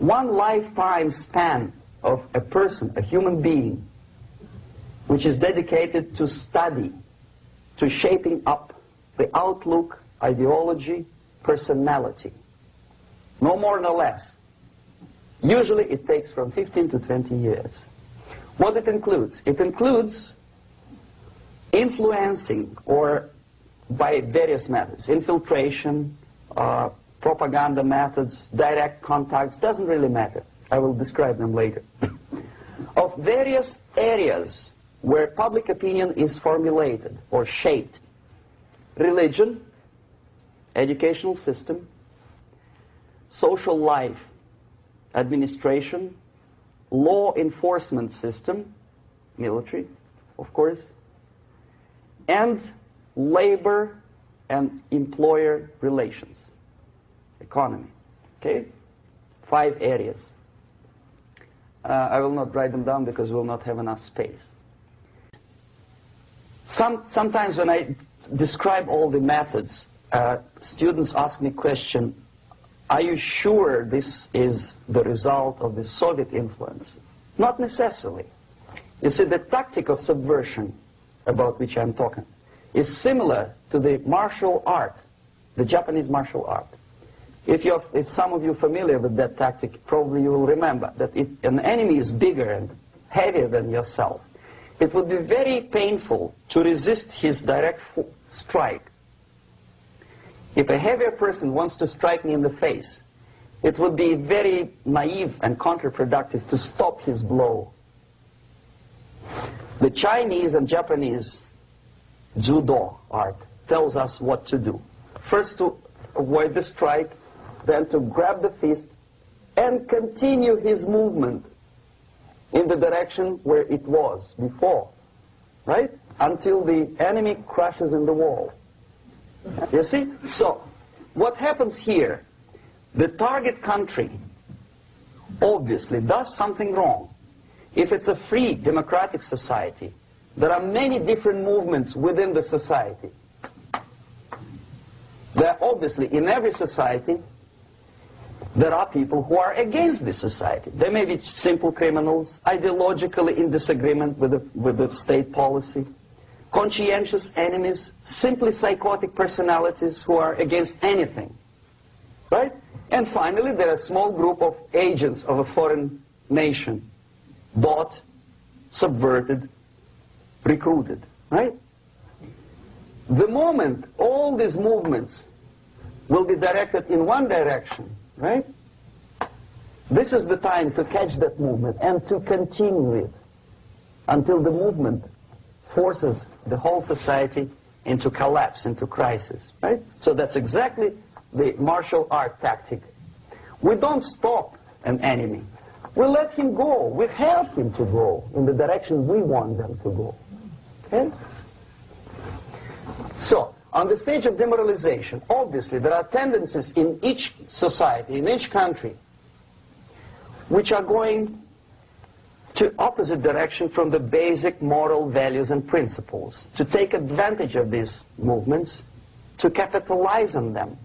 one lifetime span of a person, a human being, which is dedicated to study, to shaping up the outlook, ideology, personality. No more, no less. Usually it takes from 15 to 20 years. What it includes? It includes influencing, or by various methods, infiltration, propaganda methods, direct contacts, doesn't really matter. I will describe them later. Of various areas where public opinion is formulated or shaped. Religion, educational system, social life, administration, law enforcement system, military, of course, and labor and employer relations, economy. Okay? 5 areas. I will not write them down because we will not have enough space. Sometimes when I describe all the methods, students ask me question, are you sure this is the result of the Soviet influence? Not necessarily. You see, the tactic of subversion, about which I'm talking, is similar to the martial art, the Japanese martial art. If some of you are familiar with that tactic, probably you will remember that if an enemy is bigger and heavier than yourself, it would be very painful to resist his direct strike. If a heavier person wants to strike me in the face, it would be very naive and counterproductive to stop his blow. The Chinese and Japanese judo art tells us what to do. First to avoid the strike, then to grab the fist and continue his movement in the direction where it was before, right? Until the enemy crashes in the wall. You see? So, what happens here? The target country obviously does something wrong. If it's a free democratic society, there are many different movements within the society. There obviously, in every society, there are people who are against this society. They may be simple criminals, ideologically in disagreement with the state policy, conscientious enemies, simply psychotic personalities who are against anything. Right? And finally, there are a small group of agents of a foreign nation, bought, subverted, recruited. Right? The moment all these movements will be directed in one direction, right? This is the time to catch that movement and to continue it until the movement forces the whole society into collapse, into crisis, right? So that's exactly the martial art tactic. We don't stop an enemy. We let him go. We help him to go in the direction we want them to go. Okay? So, on the stage of demoralization, obviously there are tendencies in each society, in each country, which are going to opposite direction from the basic moral values and principles. To take advantage of these movements, to capitalize on them,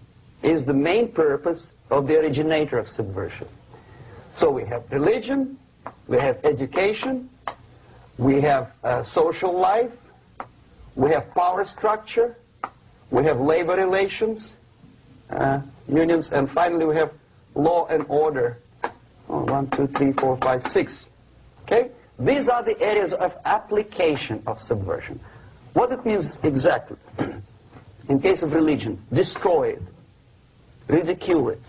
is the main purpose of the originator of subversion. So we have religion, we have education, we have social life, we have power structure, we have labor relations, unions, and finally we have law and order. 1, 2, 3, 4, 5, 6. Okay? These are the areas of application of subversion. What it means exactly? In case of religion, destroy it, ridicule it,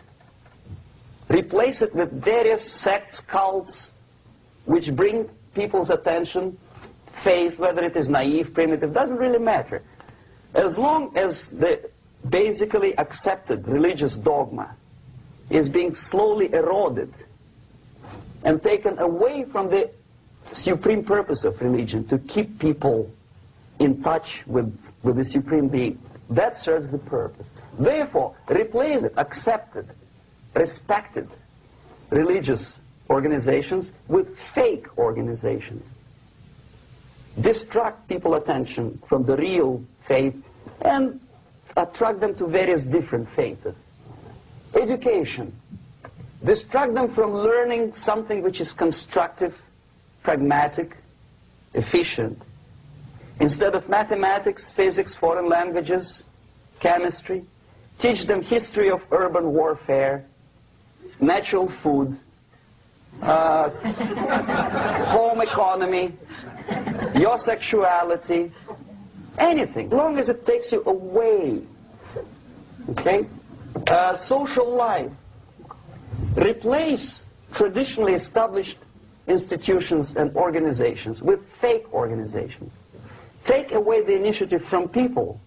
replace it with various sects, cults, which bring people's attention, faith, whether it is naive, primitive, doesn't really matter. As long as the basically accepted religious dogma is being slowly eroded and taken away from the supreme purpose of religion, to keep people in touch with the supreme being, that serves the purpose. Therefore, replace it, accepted, respected religious organizations with fake organizations. Distract people's attention from the real faith and attract them to various different faiths. Education. distract them from learning something which is constructive, pragmatic, efficient. Instead of mathematics, physics, foreign languages, chemistry, teach them history of urban warfare, natural food, home economy, your sexuality, anything, as long as it takes you away. Okay? Social life. Replace traditionally established institutions and organizations with fake organizations. Take away the initiative from people.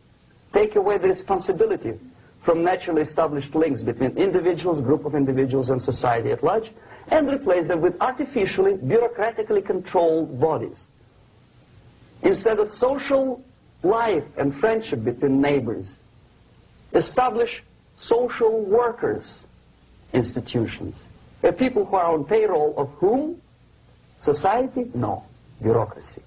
Take away the responsibility from naturally established links between individuals, group of individuals, and society at large, and replace them with artificially, bureaucratically controlled bodies. Instead of social life and friendship between neighbors, establish social workers institutions. People who are on payroll of whom? Society? No. Bureaucracy.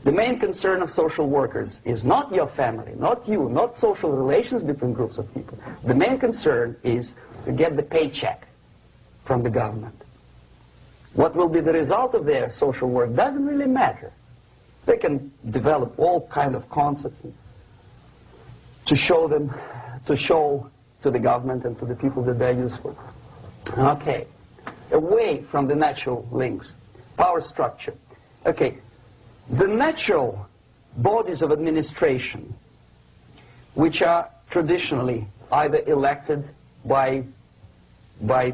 The main concern of social workers is not your family, not you, not social relations between groups of people. The main concern is to get the paycheck from the government. What will be the result of their social work doesn't really matter. They can develop all kind of concepts to show to the government and to the people that they're useful. Okay, away from the natural links, power structure. Okay, the natural bodies of administration, which are traditionally either elected by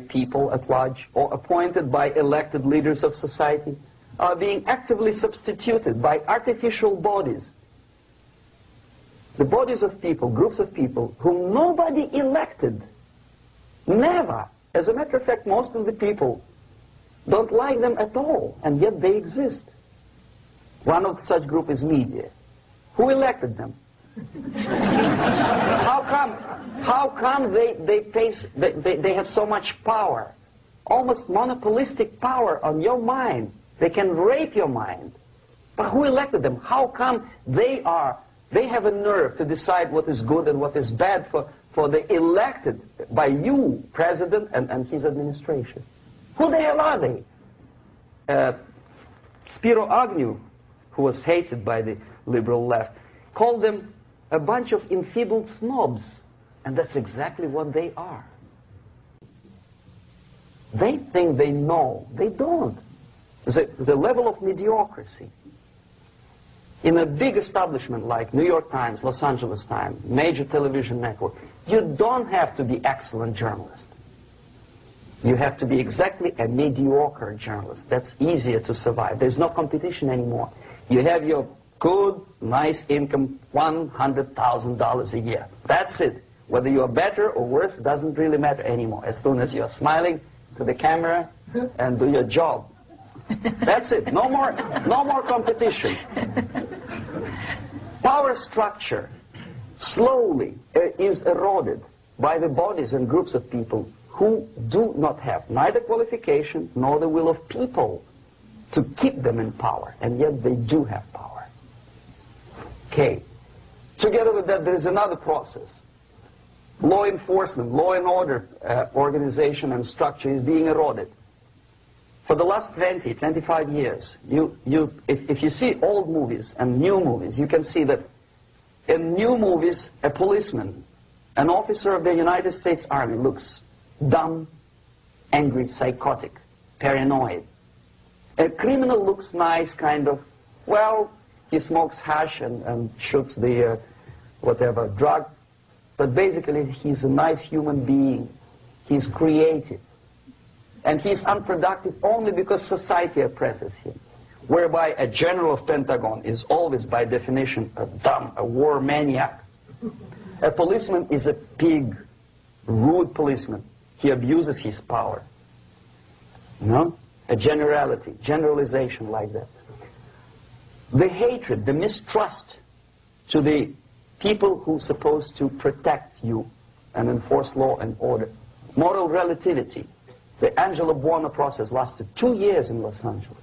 people at large or appointed by elected leaders of society, are being actively substituted by artificial bodies. The bodies of people, groups of people, whom nobody elected. Never. As a matter of fact, most of the people don't like them at all, and yet they exist. One of such group is media. Who elected them? How come they have so much power? Almost monopolistic power on your mind. They can rape your mind. But who elected them? How come they have a nerve to decide what is good and what is bad for the elected by you, president, and his administration? Who the hell are they? Spiro Agnew, who was hated by the liberal left, called them a bunch of enfeebled snobs. And that's exactly what they are. They think they know. They don't. The level of mediocrity. In a big establishment like New York Times, Los Angeles Times, major television network, you don't have to be excellent journalist. You have to be exactly a mediocre journalist. That's easier to survive. There's no competition anymore. You have your good, nice income, $100,000 a year. That's it. Whether you're better or worse doesn't really matter anymore. As soon as you're smiling to the camera and do your job. That's it. No more competition. Power structure slowly is eroded by the bodies and groups of people who do not have neither qualification nor the will of people to keep them in power, and yet they do have power. Okay. Together with that, there is another process. Law enforcement, law and order organization and structure is being eroded. For the last 20, 25 years, if you see old movies and new movies, you can see that in new movies, a policeman, an officer of the United States Army looks dumb, angry, psychotic, paranoid. A criminal looks nice, kind of, well, he smokes hash and shoots the whatever drug, but basically he's a nice human being. He's creative. And he's unproductive only because society oppresses him. Whereby a general of Pentagon is always, by definition, a dumb, a war maniac. A policeman is a pig, rude policeman. He abuses his power. You know? A generality, generalization like that. The hatred, the mistrust to the people who are supposed to protect you and enforce law and order. Moral relativity. The Angelo Buono process lasted 2 years in Los Angeles.